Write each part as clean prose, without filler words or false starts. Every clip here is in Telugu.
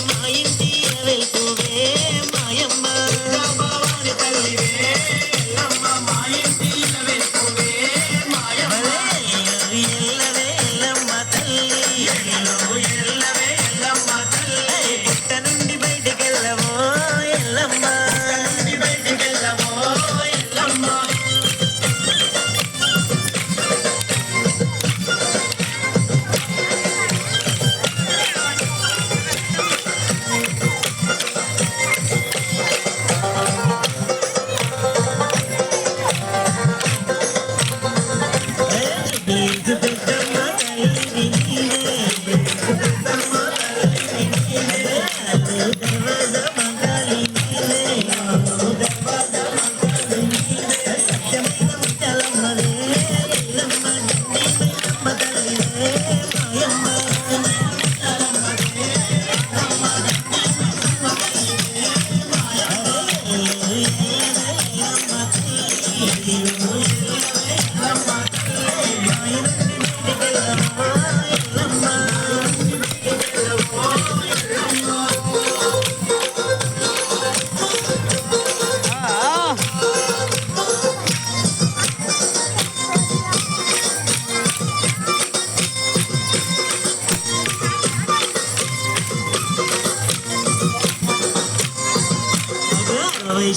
మా ఇంటి వెళ్తువే మాయమ్మ భవాని తల్లివే ఎల్లమ్మ మా ఇంటి వెళ్తువే మాయమ్మ ఎల్లవే ఎల్లమ్మ తల్లి ఎల్లవే ఎల్లమ్మ తల్లి పుట్ట నుండి బయటికెళ్ళవో ఎల్లమ్మ బయటికెళ్ళవో ఎల్లమ్మ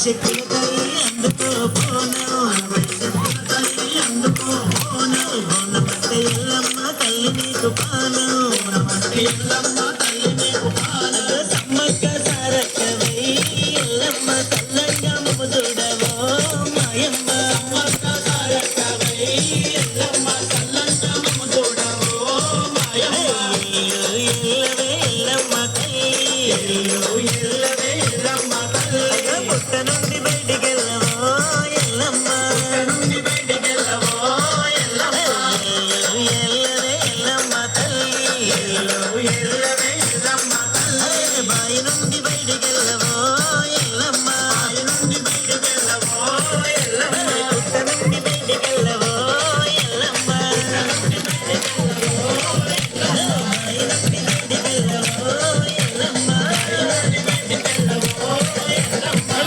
శక్తుల తల్లి అందుకో పోను అందుకో పోను బోనమంటే ఎల్లమ్మ తల్లి నీకు పాను ఎల్లమ్మ తల్లి నీకు పాను సమ్మక్క సారక్కవై ఎల్లమ్మ తల్లంగా ముదుడవో మాయమ్మ సమ్మక్క సారక్కవై ఎల్లమ్మ తల్లంగా ముదుడవో మాయమ్మ ఎల్లవే ఎల్లమ్మ తల్లి